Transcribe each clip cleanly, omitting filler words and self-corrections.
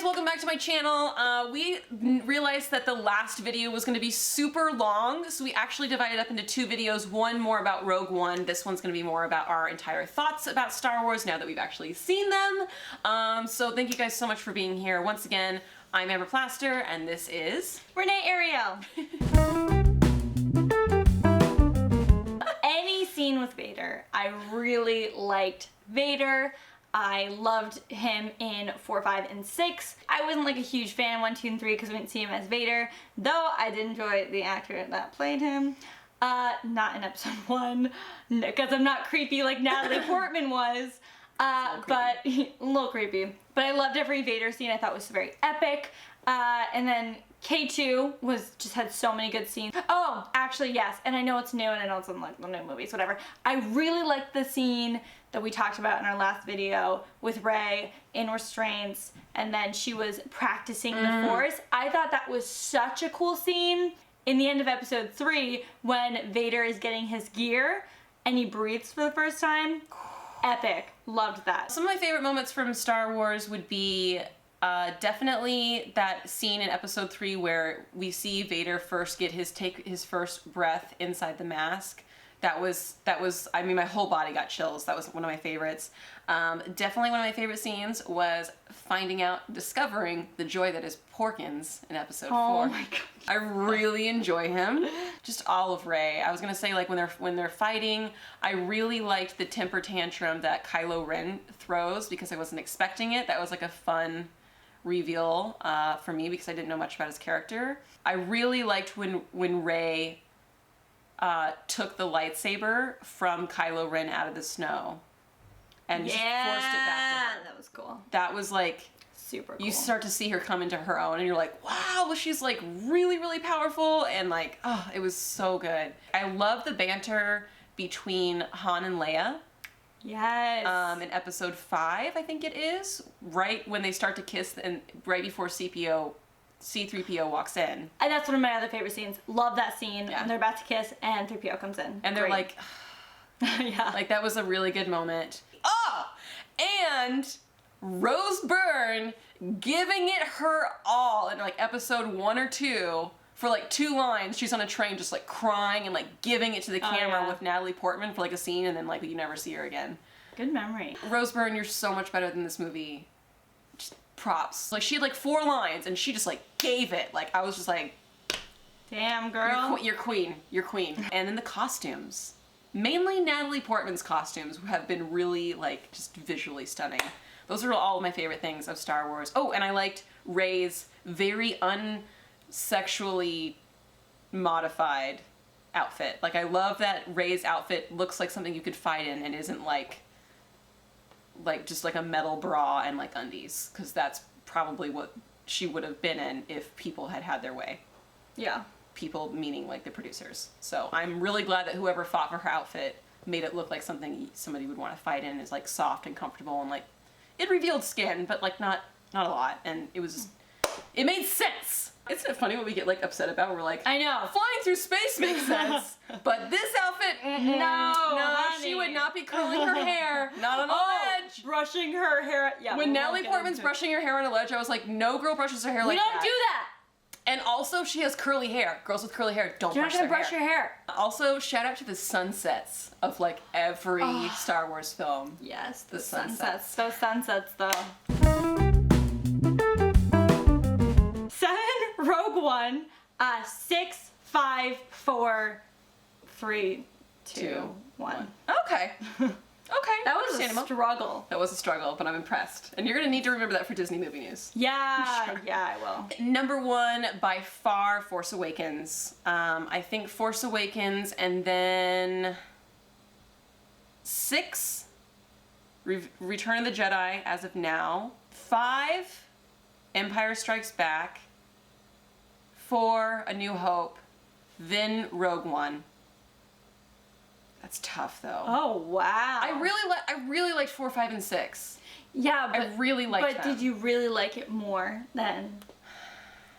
welcome back to my channel. We realized that the last video was going to be super long, so we actually divided up into two videos, one more about Rogue One. This one's going to be more about our entire thoughts about Star Wars now that we've actually seen them. So thank you guys so much for being here. Once again, I'm Amber Plaster, and this is... Renee Ariel. Any scene with Vader. I really liked Vader. I loved him in 4, 5, and 6. I wasn't like a huge fan 1, 2, and 3 because we didn't see him as Vader, though I did enjoy the actor that played him. Not in episode 1, because I'm not creepy like Natalie Portman was, but a little creepy. But I loved every Vader scene. I thought was very epic. And then K2 just had so many good scenes. Oh, actually yes, and I know it's new and I know it's in like the new movies, whatever. I really liked the scene that we talked about in our last video with Rey in restraints, and then she was practicing the Force. I thought that was such a cool scene. In the end of episode 3, when Vader is getting his gear and he breathes for the first time, epic. Loved that. Some of my favorite moments from Star Wars would be definitely that scene in episode 3 where we see Vader first take his first breath inside the mask. That was, I mean, my whole body got chills. That was one of my favorites. Definitely one of my favorite scenes was discovering the joy that is Porkins in episode 4. Oh my god. I really enjoy him. Just all of Rey. I was gonna say, like, when they're fighting, I really liked the temper tantrum that Kylo Ren throws because I wasn't expecting it. That was like a fun reveal for me because I didn't know much about his character. I really liked when Rey took the lightsaber from Kylo Ren out of the snow and just forced it back to her. That was cool. That was like super cool. You start to see her come into her own and you're like, wow, well, she's like really, really powerful, and like, oh, it was so good. I love the banter between Han and Leia. Yes. In episode 5, I think it is, right when they start to kiss and right before C-3PO walks in. And that's one of my other favorite scenes. Love that scene. Yeah. When they're about to kiss and 3PO comes in. And they're Great. like, yeah. like that was a really good moment. Oh, and Rose Byrne giving it her all in like episode 1 or 2 for like 2 lines. She's on a train just like crying and like giving it to the camera with Natalie Portman for like a scene, and then like you never see her again. Good memory. Rose Byrne, you're so much better than this movie. Just props. Like she had like 4 lines and she just like gave it. Like I was just like, damn girl. You're queen. You're queen. And then the costumes. Mainly Natalie Portman's costumes have been really like just visually stunning. Those are all of my favorite things of Star Wars. Oh, and I liked Rey's very unsexually modified outfit. Like I love that Rey's outfit looks like something you could fight in and isn't like just like a metal bra and like undies, because that's probably what she would have been in if people had had their way. Yeah. People meaning like the producers. So I'm really glad that whoever fought for her outfit made it look like something somebody would want to fight in. Is like soft and comfortable, and like it revealed skin, but like not a lot, and it was just, it made sense. Isn't it funny what we get like upset about? We're like, I know, flying through space makes sense, but this outfit, no, honey. She would not be curling her hair, not on a ledge. Brushing her hair. Yeah. When Natalie Portman's brushing her hair on a ledge, I was like, no girl brushes her hair like that. We don't do that. And also, she has curly hair. Girls with curly hair don't brush their hair. You're not gonna brush your hair. Also, shout out to the sunsets of like every Star Wars film. Yes, the sunsets. Those sunsets, though. 7, Rogue One. 6, 5, 4, 3, 2, 1. Okay. Okay. That was a struggle. That was a struggle, but I'm impressed. And you're gonna need to remember that for Disney movie news. Yeah, Sure. yeah, I will. Number 1, by far, Force Awakens. I think Force Awakens, and then 6, Return of the Jedi as of now. 5, Empire Strikes Back. 4, A New Hope. Then Rogue One. That's tough, though. Oh, wow. I really liked 4, 5, and 6. Yeah, but I really liked But them. did you really like it more than?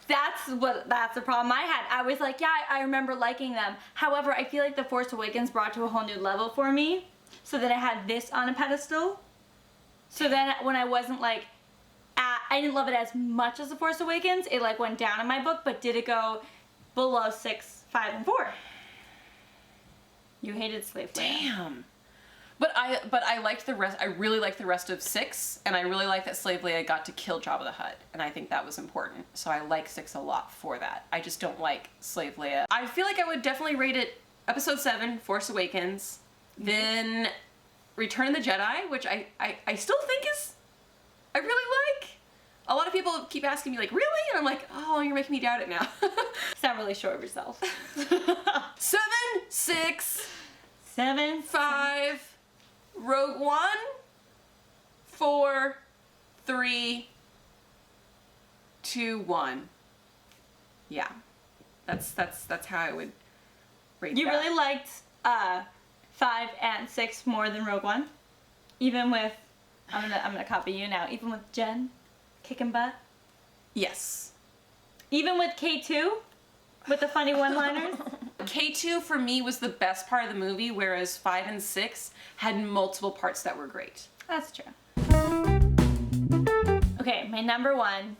That's the problem I had. I was like, yeah, I remember liking them. However, I feel like The Force Awakens brought to a whole new level for me, so that I had this on a pedestal. So then when I wasn't like at I didn't love it as much as The Force Awakens. It like went down in my book, but did it go below 6, 5, and 4? You hated Slave Leia. Damn. But I liked the rest. I really liked the rest of 6, and I really liked that Slave Leia got to kill Jabba the Hutt, and I think that was important. So I like 6 a lot for that. I just don't like Slave Leia. I feel like I would definitely rate it Episode 7, Force Awakens, then Return of the Jedi, which I still think is I really like. A lot of people keep asking me like, really? And I'm like, oh, you're making me doubt it now. Sound really sure of yourself. 7, 6, 7, 5. Rogue One, 4, 3, 2, 1. Yeah, that's how I would rate You that. really liked 5 and 6 more than Rogue One, even with I'm gonna copy you now. Even with Jen kicking butt. Yes. Even with K2, with the funny one-liners. K2 for me was the best part of the movie, whereas 5 and 6 had multiple parts that were great. That's true. Okay, my number 1,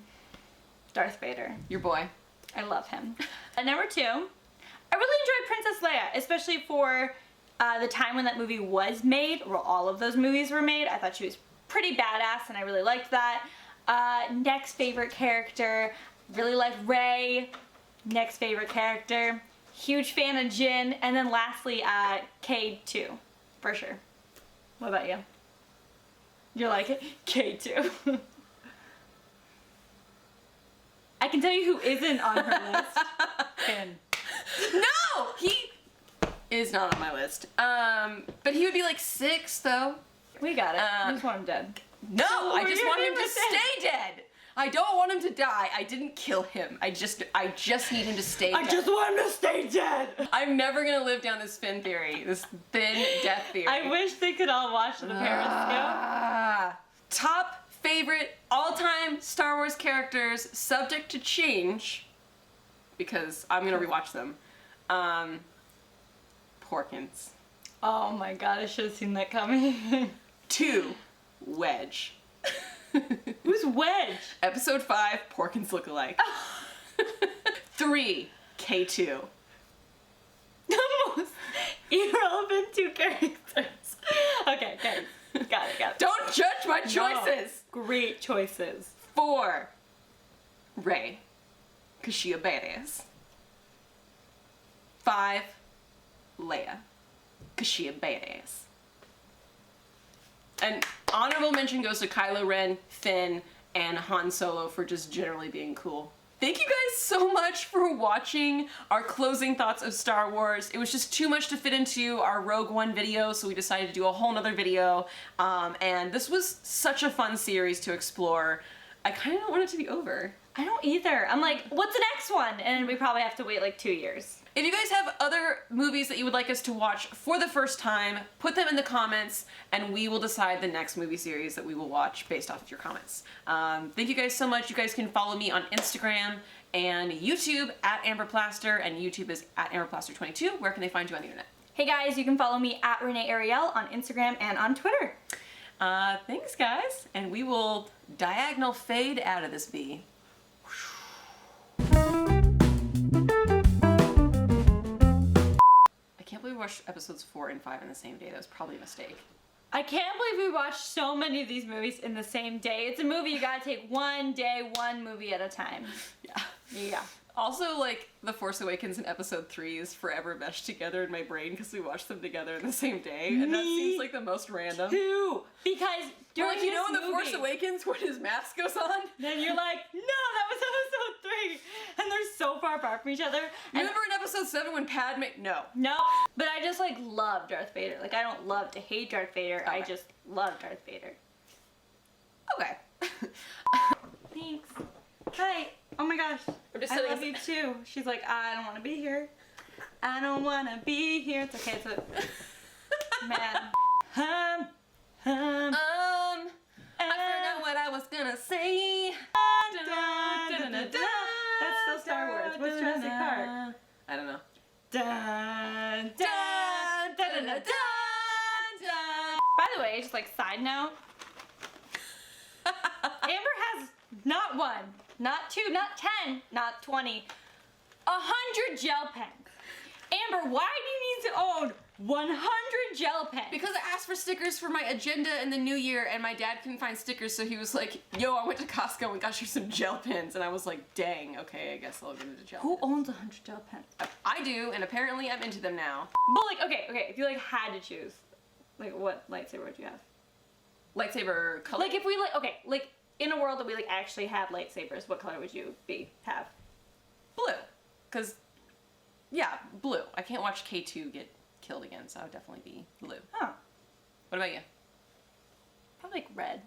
Darth Vader. Your boy. I love him. And number 2, I really enjoyed Princess Leia, especially for the time when that movie was made, or all of those movies were made. I thought she was pretty badass, and I really liked that. Next favorite character, really like Rey. Next favorite character. Huge fan of Jin. And then lastly, K2, for sure. What about you? You're like, K2. I can tell you who isn't on her list. Finn. No! He is not on my list. But he would be like 6, though. We got it. I just want him dead. No! I What just are you want him doing to with stay dead! I don't want him to die. I didn't kill him. I just need him to stay dead. I just want him to stay dead! I'm never gonna live down this Finn theory. This Finn death theory. I wish they could all watch the Periscope. Top favorite all-time Star Wars characters, subject to change, because I'm gonna rewatch them. Porkins. Oh my god, I should have seen that coming. 2, Wedge. Who's Wedge? Episode 5, Porkins look-alike. 3, K2. The most irrelevant 2 characters. Okay, got it. Don't judge my choices! No. Great choices. 4, Rey, cause she a badass. 5, Leia, cause she a badass. And honorable mention goes to Kylo Ren, Finn, and Han Solo for just generally being cool. Thank you guys so much for watching our closing thoughts of Star Wars. It was just too much to fit into our Rogue One video, so we decided to do a whole nother video. And this was such a fun series to explore. I kind of don't want it to be over. I don't either. I'm like, what's the next one? And we probably have to wait like 2 years. If you guys have other movies that you would like us to watch for the first time, put them in the comments and we will decide the next movie series that we will watch based off of your comments. Thank you guys so much. You guys can follow me on Instagram and YouTube at Amber Plaster, and YouTube is at AmberPlaster22. Where can they find you on the internet? Hey guys, you can follow me at Renee Ariel on Instagram and on Twitter. Thanks guys, and we will diagonal fade out of this V. I can't believe we watched episodes 4 and 5 in the same day. That was probably a mistake. I can't believe we watched so many of these movies in the same day. It's a movie you gotta take one day, one movie at a time. Yeah. Also, like, The Force Awakens and Episode 3 is forever meshed together in my brain because we watched them together in the same day, and that seems like the most random. Too. Because during Like, you know, this in The Force movie, Awakens when his mask goes on? then you're like, no, that was episode 3, and they're so far apart from each other. And Remember in Episode 7 when Padme... No. no, but I just like love Darth Vader. Like I don't love to hate Darth Vader. I Okay. just love Darth Vader. Okay. Thanks. Hi. Oh my gosh. I'm just I sitting love you too. She's like, I don't want to be here. I don't want to be here. It's okay. It's a man. I forgot what I was gonna say. That's still Star Wars. What's Jurassic Park? I don't know. By the way, just like side note, Amber has one, not two, not 10, not 20, 100 gel pens. Amber, why do you need to own 100 gel pens? Because I asked for stickers for my agenda in the new year, and my dad couldn't find stickers, so he was like, yo, I went to Costco and got you some gel pens. And I was like, dang, okay, I guess I'll get into gel Who pens. owns 100 gel pens? I do, and apparently I'm into them now. But like, okay, if you like had to choose, like what lightsaber would you have? Lightsaber color. Like if we like in a world that we like actually have lightsabers, what color would you have? Blue. Because, yeah, blue. I can't watch K2 get killed again, so I would definitely be blue. Oh, What about you? probably like red.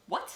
What?